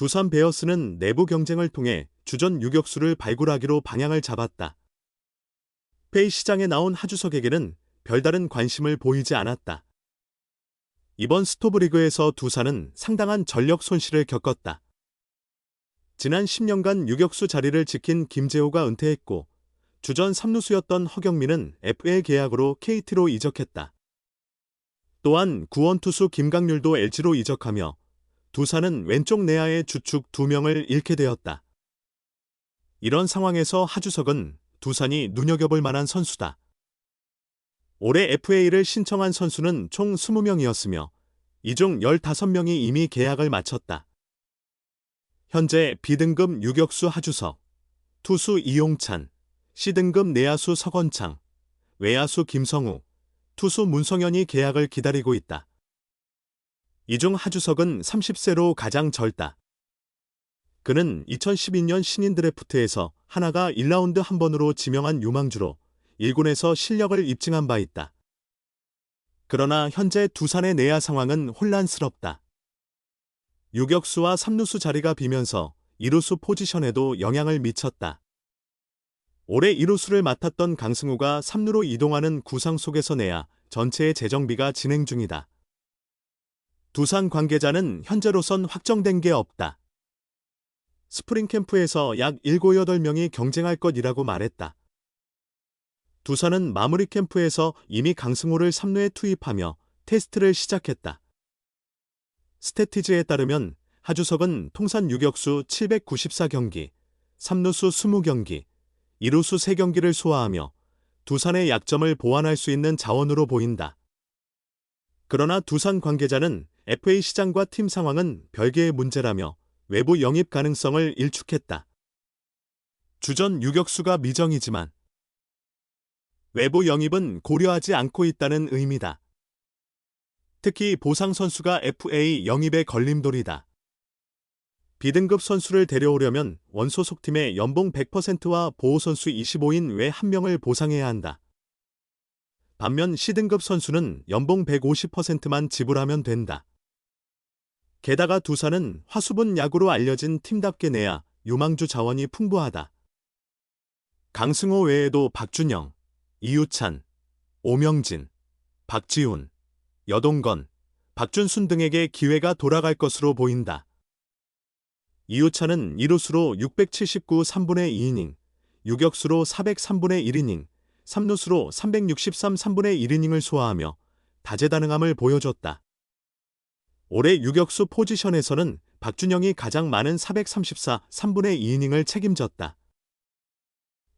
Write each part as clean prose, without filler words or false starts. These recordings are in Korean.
두산 베어스는 내부 경쟁을 통해 주전 유격수를 발굴하기로 방향을 잡았다. FA 시장에 나온 하주석에게는 별다른 관심을 보이지 않았다. 이번 스토브리그에서 두산은 상당한 전력 손실을 겪었다. 지난 10년간 유격수 자리를 지킨 김재호가 은퇴했고 주전 3루수였던 허경민은 FA 계약으로 KT로 이적했다. 또한 구원투수 김강률도 LG로 이적하며 두산은 왼쪽 내야의 주축 2명을 잃게 되었다. 이런 상황에서 하주석은 두산이 눈여겨볼 만한 선수다. 올해 FA를 신청한 선수는 총 20명이었으며 이 중 15명이 이미 계약을 마쳤다. 현재 B등급 유격수 하주석, 투수 이용찬, C등급 내야수 서건창, 외야수 김성우, 투수 문성현이 계약을 기다리고 있다. 이 중 하주석은 30세로 가장 젊다. 그는 2012년 신인 드래프트에서 하나가 1라운드 한 번으로 지명한 유망주로 1군에서 실력을 입증한 바 있다. 그러나 현재 두산의 내야 상황은 혼란스럽다. 유격수와 3루수 자리가 비면서 2루수 포지션에도 영향을 미쳤다. 올해 2루수를 맡았던 강승우가 3루로 이동하는 구상 속에서 내야 전체의 재정비가 진행 중이다. 두산 관계자는 현재로선 확정된 게 없다. 스프링 캠프에서 약 7, 8명이 경쟁할 것이라고 말했다. 두산은 마무리 캠프에서 이미 강승호를 3루에 투입하며 테스트를 시작했다. 스태티즈에 따르면 하주석은 통산 유격수 794경기, 3루수 20경기, 2루수 3경기를 소화하며 두산의 약점을 보완할 수 있는 자원으로 보인다. 그러나 두산 관계자는 FA 시장과 팀 상황은 별개의 문제라며 외부 영입 가능성을 일축했다. 주전 유격수가 미정이지만 외부 영입은 고려하지 않고 있다는 의미다. 특히 보상 선수가 FA 영입의 걸림돌이다. B등급 선수를 데려오려면 원소속팀의 연봉 100%와 보호선수 25인 외 1명을 보상해야 한다. 반면 C등급 선수는 연봉 150%만 지불하면 된다. 게다가 두산은 화수분 야구로 알려진 팀답게 내야 유망주 자원이 풍부하다. 강승호 외에도 박준영, 이유찬, 오명진, 박지훈, 여동건, 박준순 등에게 기회가 돌아갈 것으로 보인다. 이유찬은 2루수로 679 3분의 2이닝, 유격수로 403분의 1이닝, 3루수로 363 3분의 1이닝을 소화하며 다재다능함을 보여줬다. 올해 유격수 포지션에서는 박준영이 가장 많은 434 3분의 2이닝을 책임졌다.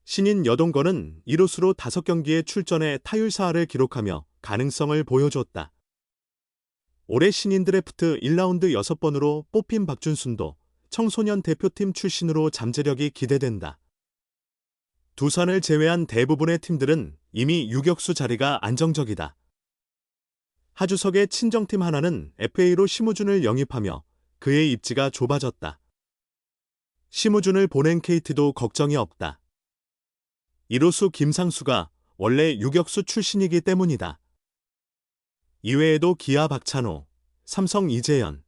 신인 여동건은 2루수로 5경기에 출전해 타율4할을 기록하며 가능성을 보여줬다. 올해 신인 드래프트 1라운드 6번으로 뽑힌 박준순도 청소년 대표팀 출신으로 잠재력이 기대된다. 두산을 제외한 대부분의 팀들은 이미 유격수 자리가 안정적이다. 하주석의 친정팀 하나는 FA로 심우준을 영입하며 그의 입지가 좁아졌다. 심우준을 보낸 KT도 걱정이 없다. 2루수 김상수가 원래 유격수 출신이기 때문이다. 이외에도 기아 박찬호, 삼성 이재현,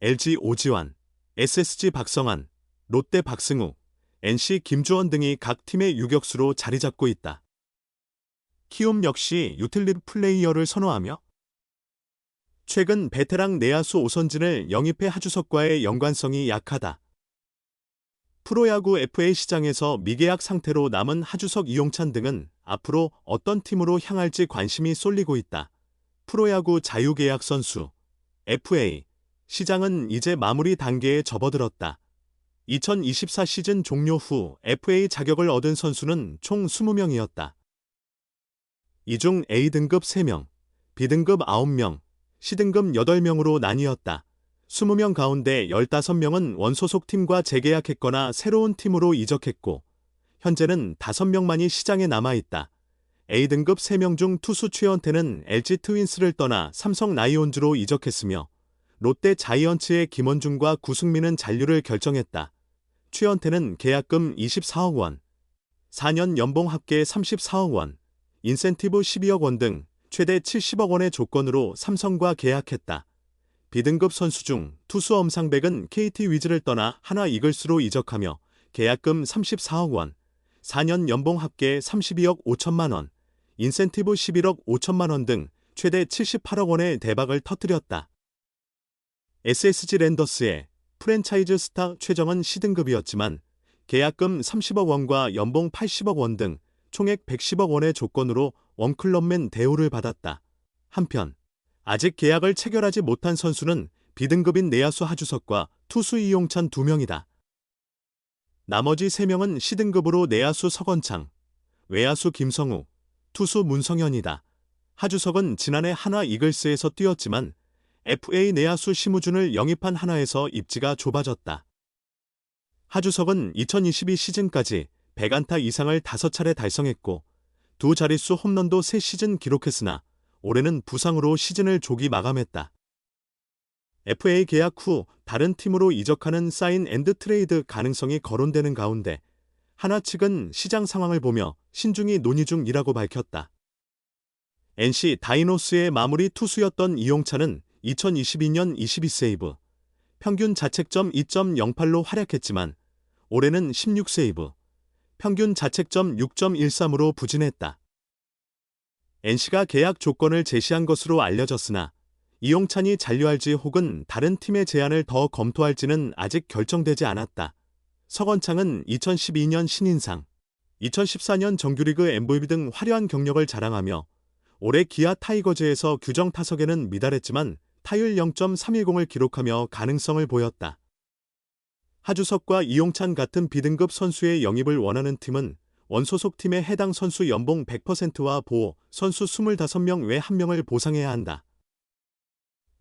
LG 오지환, SSG 박성환, 롯데 박승우, NC 김주원 등이 각 팀의 유격수로 자리 잡고 있다. 키움 역시 유틸리티 플레이어를 선호하며 최근 베테랑 내야수 오선진을 영입해 하주석과의 연관성이 약하다. 프로야구 FA 시장에서 미계약 상태로 남은 하주석 이용찬 등은 앞으로 어떤 팀으로 향할지 관심이 쏠리고 있다. 프로야구 자유계약 선수 FA 시장은 이제 마무리 단계에 접어들었다. 2024 시즌 종료 후 FA 자격을 얻은 선수는 총 20명이었다. 이 중 A등급 3명, B등급 9명, C등급 8명으로 나뉘었다. 20명 가운데 15명은 원소속 팀과 재계약했거나 새로운 팀으로 이적했고 현재는 5명만이 시장에 남아있다. A등급 3명 중 투수 최원태는 LG 트윈스를 떠나 삼성 라이온즈로 이적했으며 롯데 자이언츠의 김원중과 구승민은 잔류를 결정했다. 최원태는 계약금 24억 원, 4년 연봉 합계 34억 원, 인센티브 12억 원 등 최대 70억 원의 조건으로 삼성과 계약했다. B등급 선수 중 투수 엄상백은 KT 위즈를 떠나 하나 이글스로 이적하며 계약금 34억 원, 4년 연봉 합계 32억 5천만 원, 인센티브 11억 5천만 원 등 최대 78억 원의 대박을 터뜨렸다. SSG 랜더스의 프랜차이즈 스타 최정은 C등급이었지만 계약금 30억 원과 연봉 80억 원 등 총액 110억 원의 조건으로 원클럽맨 대우를 받았다. 한편 아직 계약을 체결하지 못한 선수는 B등급인 내야수 하주석과 투수 이용찬 2명이다. 나머지 3명은 C등급으로 내야수 서건창, 외야수 김성우, 투수 문성현이다. 하주석은 지난해 하나 이글스에서 뛰었지만 FA 내야수 심우준을 영입한 하나에서 입지가 좁아졌다. 하주석은 2022 시즌까지 100안타 이상을 5차례 달성했고 두 자릿수 홈런도 3시즌 기록했으나 올해는 부상으로 시즌을 조기 마감했다. FA 계약 후 다른 팀으로 이적하는 사인 앤드 트레이드 가능성이 거론되는 가운데 하나 측은 시장 상황을 보며 신중히 논의 중이라고 밝혔다. NC 다이노스의 마무리 투수였던 이용찬은 2022년 22세이브, 평균 자책점 2.08로 활약했지만 올해는 16세이브, 평균 자책점 6.13으로 부진했다. NC가 계약 조건을 제시한 것으로 알려졌으나 이용찬이 잔류할지 혹은 다른 팀의 제안을 더 검토할지는 아직 결정되지 않았다. 서건창은 2012년 신인상, 2014년 정규리그 MVP 등 화려한 경력을 자랑하며 올해 기아 타이거즈에서 규정 타석에는 미달했지만 타율 0.310을 기록하며 가능성을 보였다. 하주석과 이용찬 같은 B등급 선수의 영입을 원하는 팀은 원소속 팀의 해당 선수 연봉 100%와 보호 선수 25명 외 1명을 보상해야 한다.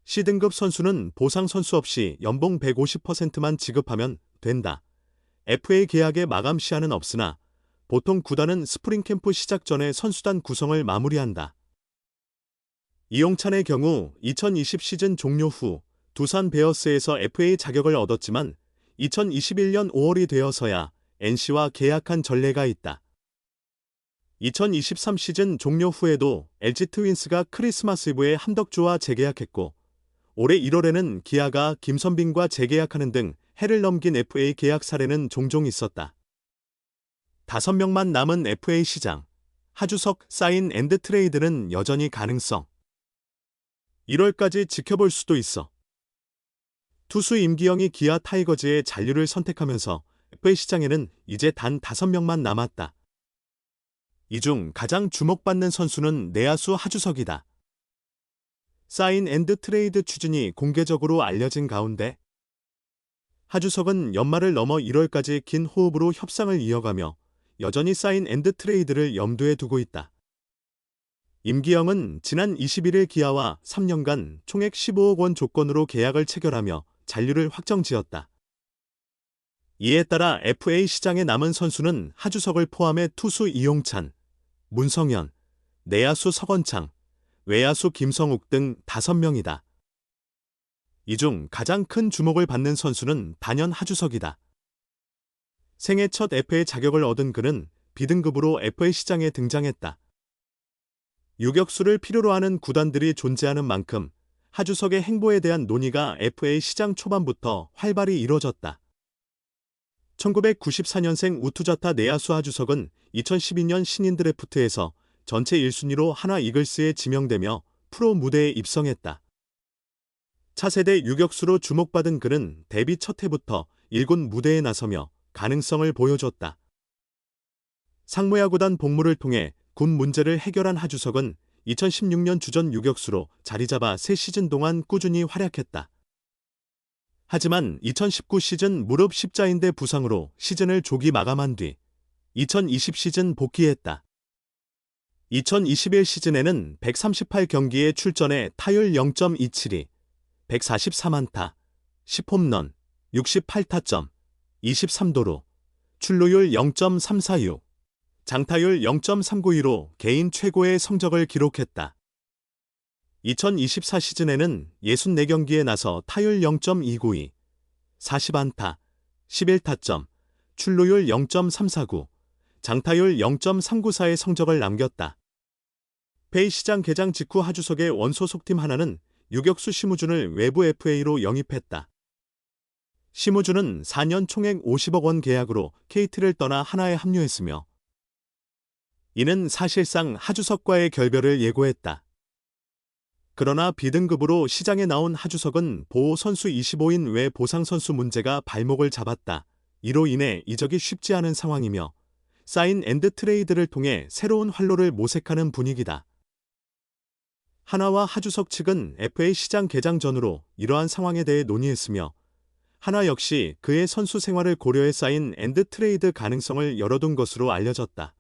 C등급 선수는 보상 선수 없이 연봉 150%만 지급하면 된다. FA 계약의 마감 시한은 없으나 보통 구단은 스프링 캠프 시작 전에 선수단 구성을 마무리한다. 이용찬의 경우 2020 시즌 종료 후 두산 베어스에서 FA 자격을 얻었지만 2021년 5월이 되어서야 NC와 계약한 전례가 있다. 2023 시즌 종료 후에도 LG 트윈스가 크리스마스 이브에 함덕주와 재계약했고 올해 1월에는 기아가 김선빈과 재계약하는 등 해를 넘긴 FA 계약 사례는 종종 있었다. 5명만 남은 FA 시장, 하주석 사인 앤드 트레이드는 여전히 가능성. 1월까지 지켜볼 수도 있어. 투수 임기영이 기아 타이거즈의 잔류를 선택하면서 FA 시장에는 이제 단 5명만 남았다. 이 중 가장 주목받는 선수는 내야수 하주석이다. 사인 앤드 트레이드 추진이 공개적으로 알려진 가운데 하주석은 연말을 넘어 1월까지 긴 호흡으로 협상을 이어가며 여전히 사인 앤드 트레이드를 염두에 두고 있다. 임기영은 지난 21일 기아와 3년간 총액 15억 원 조건으로 계약을 체결하며 잔류를 확정지었다. 이에 따라 FA 시장에 남은 선수는 하주석을 포함해 투수 이용찬, 문성현, 내야수 서건창, 외야수 김성욱 등 5명이다. 이 중 가장 큰 주목을 받는 선수는 단연 하주석이다. 생애 첫 FA 자격을 얻은 그는 B등급으로 FA 시장에 등장했다. 유격수를 필요로 하는 구단들이 존재하는 만큼 하주석의 행보에 대한 논의가 FA 시장 초반부터 활발히 이뤄졌다. 1994년생 우투자타 내야수 하주석은 2012년 신인 드래프트에서 전체 1순위로 하나 이글스에 지명되며 프로 무대에 입성했다. 차세대 유격수로 주목받은 그는 데뷔 첫 해부터 1군 무대에 나서며 가능성을 보여줬다. 상무야구단 복무를 통해 군 문제를 해결한 하주석은 2016년 주전 유격수로 자리 잡아 3시즌 동안 꾸준히 활약했다. 하지만 2019 시즌 무릎 십자인대 부상으로 시즌을 조기 마감한 뒤 2020 시즌 복귀했다. 2021 시즌에는 138경기에 출전해 타율 0.272, 143안타, 10홈런, 68타점, 23도루, 출루율 0.346, 장타율 0.392로 개인 최고의 성적을 기록했다. 2024 시즌에는 64경기에 나서 타율 0.292, 40안타, 11타점, 출루율 0.349, 장타율 0.394의 성적을 남겼다. FA 시장 개장 직후 하주석의 원소속팀 하나는 유격수 심우준을 외부 FA로 영입했다. 심우준은 4년 총액 50억 원 계약으로 KT를 떠나 하나에 합류했으며 이는 사실상 하주석과의 결별을 예고했다. 그러나 B등급으로 시장에 나온 하주석은 보호 선수 25인 외 보상 선수 문제가 발목을 잡았다. 이로 인해 이적이 쉽지 않은 상황이며 사인 앤드 트레이드를 통해 새로운 활로를 모색하는 분위기다. 하나와 하주석 측은 FA 시장 개장 전후로 이러한 상황에 대해 논의했으며 하나 역시 그의 선수 생활을 고려해 사인 앤드 트레이드 가능성을 열어둔 것으로 알려졌다.